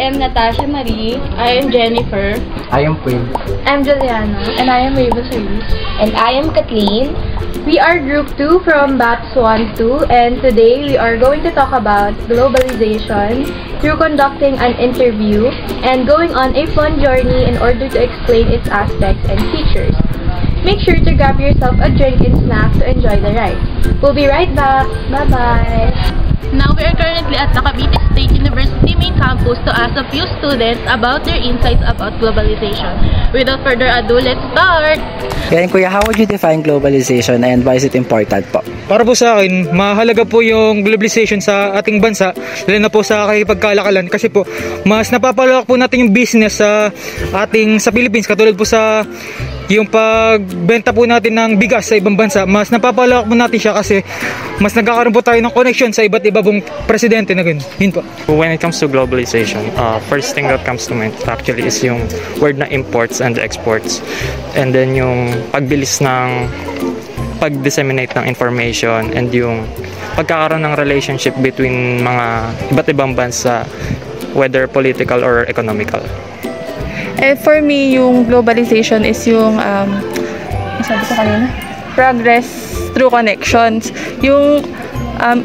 am Natasha Marie. I am Jennifer. I am Quinn. I'm Juliana. And I am Raven Solis. And I am Kathleen. We are Group 2 from Batch 1-2, and today we are going to talk about globalization through conducting an interview and going on a fun journey in order to explain its aspects and features. Make sure to grab yourself a drink and snack to enjoy the ride. We'll be right back. Bye-bye! Now we are currently at the Cavite State University main campus to ask a few students about their insights about globalization. Without further ado, let's start! Yan, Kuya, how would you define globalization and why is it important po? Para po sa akin, mahalaga po yung globalization sa ating bansa, lalo na po sa kakipagkalakalan kasi po mas napapalawak po natin yung business sa Philippines, katulad po sa yung pagbenta po natin ng bigas sa ibang bansa, mas napapalawak po natin siya kasi mas nagkakaroon po tayo ng connection sa iba't iba pong presidente na ganun. Yun po. When it comes to globalization, first thing that comes to mind actually is yung word na imports and exports, and then yung pagbilis ng pag-disseminate ng information and yung pagkakaroon ng relationship between mga iba't ibang bansa, whether political or economical. For me, yung globalization is yung, sabi ko kanina, progress through connections. Yung,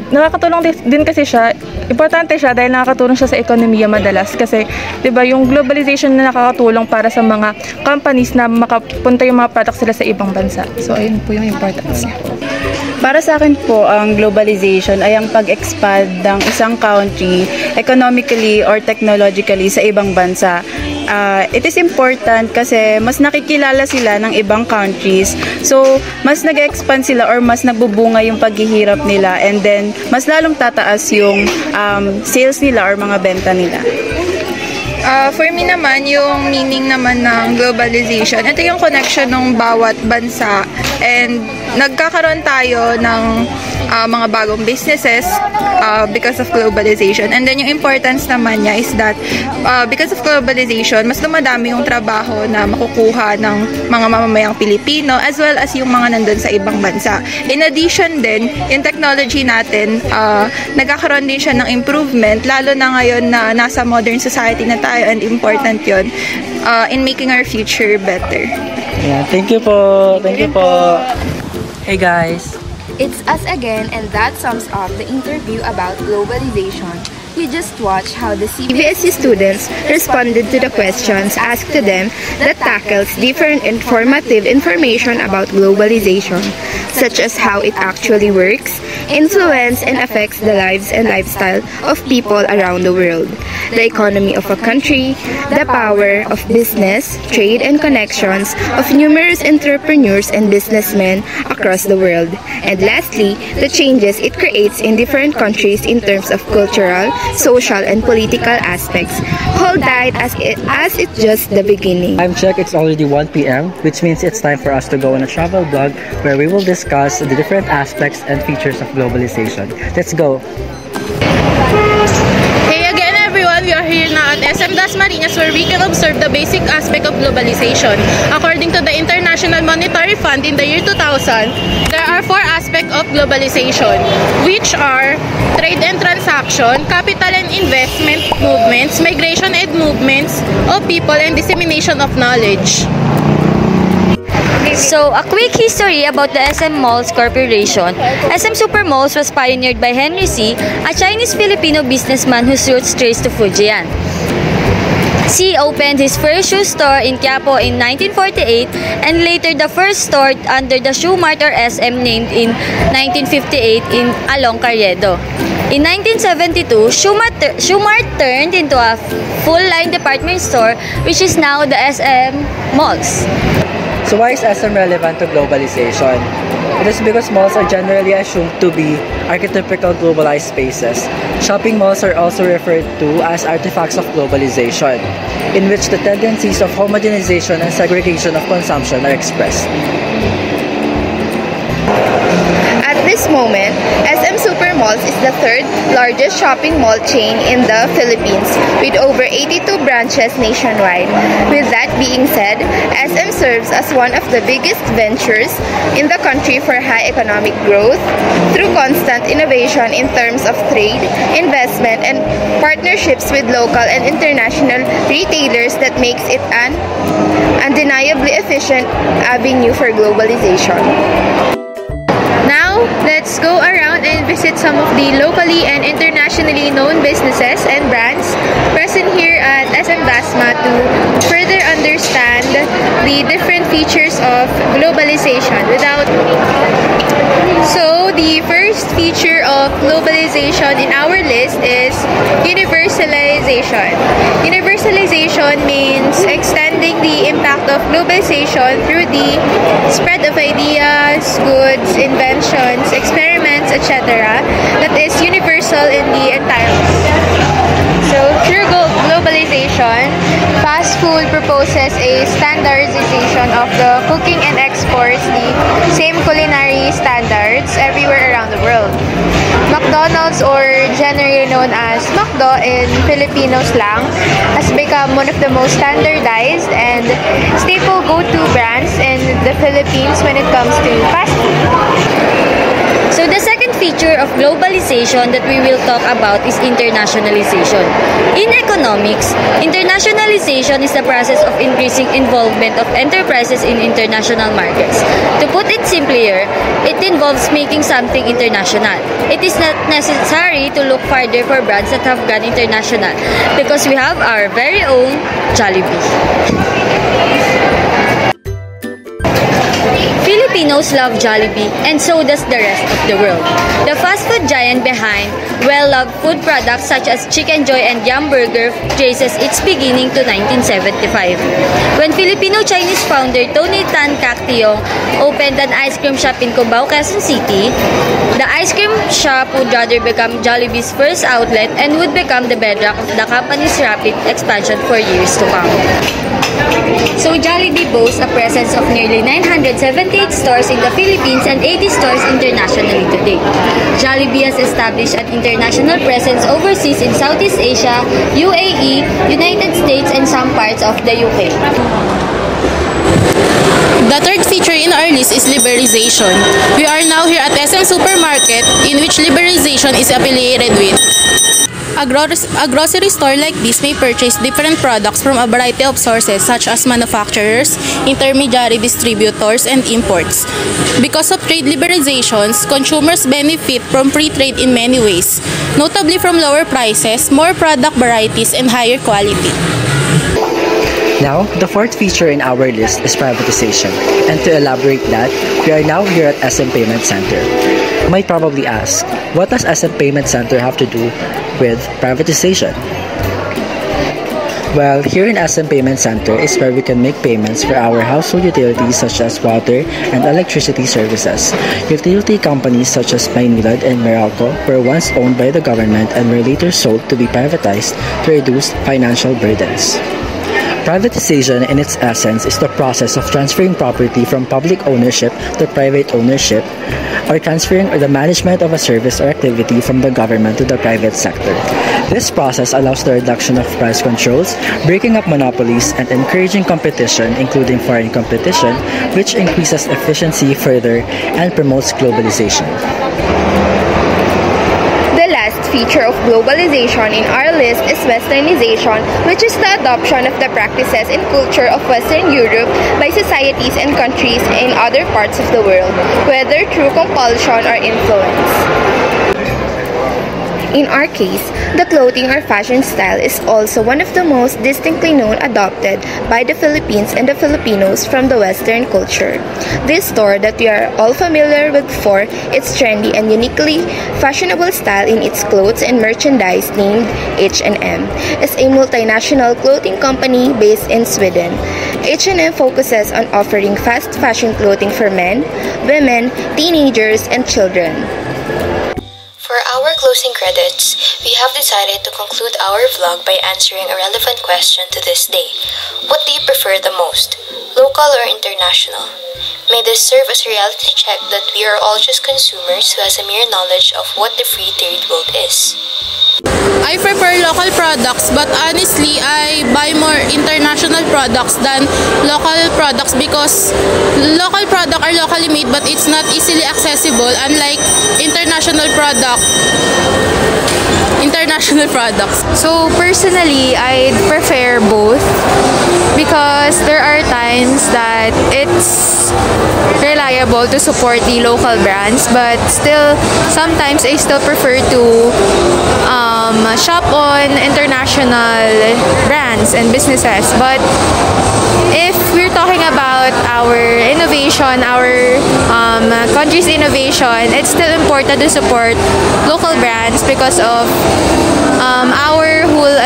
nakakatulong din kasi siya, importante siya dahil nakakatulong siya sa ekonomiya madalas. Kasi, di ba, yung globalization na nakakatulong para sa mga companies na makapunta yung mga products sila sa ibang bansa. So, ayun po yung importance niya. Para sa akin po, ang globalization ay ang pag-expand ng isang country economically or technologically sa ibang bansa. It is important kasi mas nakikilala sila ng ibang countries. So, mas nag-expand sila or mas nagbubunga yung paghihirap nila, and then mas lalong tataas yung sales nila or mga benta nila. For me naman, yung meaning naman ng globalization, ito yung connection ng bawat bansa, and nagkakaroon tayo ng mga bagong businesses because of globalization. And then yung importance naman niya is that because of globalization, mas dumadami yung trabaho na makukuha ng mga mamamayang Pilipino as well as yung mga nandun sa ibang bansa. In addition din, yung technology natin, nagkakaroon din siya ng improvement, lalo na ngayon na nasa modern society na tayo, and important yun in making our future better. Yeah, thank you po. Thank you po. Hey guys. It's us again, and that sums up the interview about globalization. You just watch how the CBSE students responded to the questions asked to them that tackles different informative information about globalization, such as how it actually works, influence and affects the lives and lifestyle of people around the world, the economy of a country, the power of business, trade and connections of numerous entrepreneurs and businessmen across the world, and lastly, the changes it creates in different countries in terms of cultural, social and political aspects. Hold tight as it's just the beginning. Time check, it's already 1 p.m., which means it's time for us to go on a travel blog where we will discuss the different aspects and features of globalization. Let's go! Hey again everyone, we are here now at SM Dasmariñas where we can observe the basic aspect of globalization. According to the International Monetary Fund in the year 2000, there are 4 aspects of globalization, which are trade and transaction, capital and investment movements, migration and movements of people, and dissemination of knowledge. So, a quick history about the SM Malls Corporation. SM Supermalls was pioneered by Henry C., a Chinese-Filipino businessman whose roots trace to Fujian. C opened his first shoe store in Quiapo in 1948, and later the first store under the Shoe Mart or SM named in 1958 in Along Carriedo. In 1972, Shoe Mart turned into a full-line department store, which is now the SM Malls. So why is SM relevant to globalization? It is because malls are generally assumed to be archetypical globalized spaces. Shopping malls are also referred to as artifacts of globalization, in which the tendencies of homogenization and segregation of consumption are expressed. At this moment, SM Supermalls Malls is the third largest shopping mall chain in the Philippines with over 82 branches nationwide. With that being said, SM serves as one of the biggest ventures in the country for high economic growth through constant innovation in terms of trade, investment, and partnerships with local and international retailers that makes it an undeniably efficient avenue for globalization. Now, let's go around and visit some of the locally and internationally known businesses and brands present here at SM Dasma to further understand the different features of globalization So, the first feature of globalization in our list is universalization. Universalization means extending the impact of globalization through the spread of ideas, goods, inventions, experiments, etc. that is universal in the entire world. So, through globalization, fast food proposes a standardization of the cooking and exports the same culinary standards everywhere around the world. McDonald's, or generally known as McDo in Filipino slang, has become one of the most standardized and staple go-to brands in the Philippines when it comes to fast food. So the second feature of globalization that we will talk about is internationalization. In economics, internationalization is the process of increasing involvement of enterprises in international markets. To put it simpler, it involves making something international. It is not necessary to look farther for brands that have gone international because we have our very own Jollibee. Filipinos love Jollibee, and so does the rest of the world. The fast food giant behind well-loved food products such as Chicken Joy and Yum Burger traces its beginning to 1975. When Filipino-Chinese founder Tony Tan Cactiong opened an ice cream shop in Cubao, Quezon City, the ice cream shop would rather become Jollibee's first outlet and would become the bedrock of the company's rapid expansion for years to come. So Jollibee boasts a presence of nearly 978 stores in the Philippines and 80 stores internationally today. Jollibee has established an international presence overseas in Southeast Asia, UAE, United States, and some parts of the UK. The third feature in our list is liberalization. We are now here at SM Supermarket, in which liberalization is affiliated with. A grocery store like this may purchase different products from a variety of sources such as manufacturers, intermediary distributors, and imports. Because of trade liberalizations, consumers benefit from free trade in many ways, notably from lower prices, more product varieties, and higher quality. Now, the fourth feature in our list is privatization. And to elaborate that, we are now here at SM Payment Center. You might probably ask, what does SM Payment Center have to do with privatization? Well, here in SM Payment Center is where we can make payments for our household utilities such as water and electricity services. Utility companies such as Maynilad and Meralco were once owned by the government and were later sold to be privatized to reduce financial burdens. Privatization in its essence is the process of transferring property from public ownership to private ownership, or transferring the management of a service or activity from the government to the private sector. This process allows the reduction of price controls, breaking up monopolies, and encouraging competition, including foreign competition, which increases efficiency further and promotes globalization. The last feature of globalization in our list is westernization, which is the adoption of the practices and culture of Western Europe by societies and countries in other parts of the world, whether through compulsion or influence. In our case, the clothing or fashion style is also one of the most distinctly known adopted by the Philippines and the Filipinos from the Western culture. This store that we are all familiar with for its trendy and uniquely fashionable style in its clothes and merchandise named H&M is a multinational clothing company based in Sweden. H&M focuses on offering fast fashion clothing for men, women, teenagers, and children. For our closing credits, we have decided to conclude our vlog by answering a relevant question to this day. What do you prefer the most, local or international? May this serve as a reality check that we are all just consumers who has a mere knowledge of what the free trade world is. I prefer local products, but honestly, I buy more international products than local products because local products are locally made but it's not easily accessible, unlike international products. So personally, I prefer both because there are times that it's reliable to support the local brands, but still sometimes I still prefer to shop on international brands and businesses. But if we're talking about our innovation, our country's innovation, it's still important to support local brands because of our whole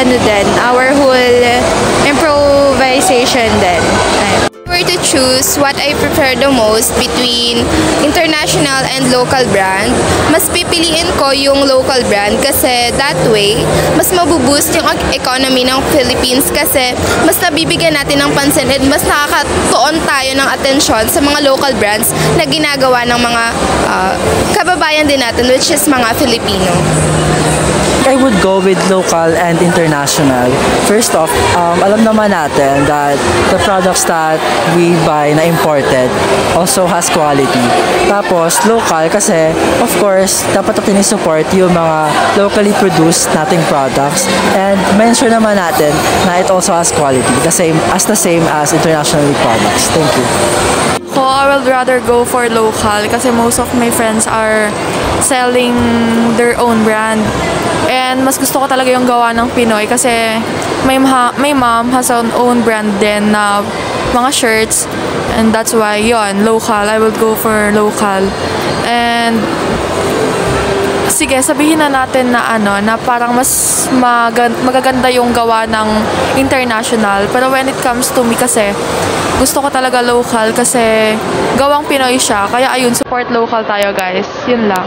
improvisation then. If I were to choose what I prefer the most between international and local brand, mas pipiliin ko yung local brand kasi that way, mas mabuboost yung economy ng Philippines kasi mas nabibigyan natin ng pansin at mas nakakatuon tayo ng atensyon sa mga local brands na ginagawa ng mga kababayan din natin, which is mga Filipino. I would go with local and international. First off, alam naman natin that the products that we buy na imported also has quality. Tapos, local kasi, of course, dapat natin i-support yung mga locally produced nating products and mention naman natin na it also has quality, the same as international products. Thank you. I would rather go for local kasi most of my friends are selling their own brand. And mas gusto ko talaga yung gawa ng Pinoy kasi my mom has her own brand din na mga shirts. And that's why, yon, local. I would go for local. And sige, sabihin na natin na na parang mas magaganda yung gawa ng international. Pero when it comes to me kasi, gusto ko talaga local kasi gawang Pinoy siya. Kaya ayun, support local tayo guys. Yun lang.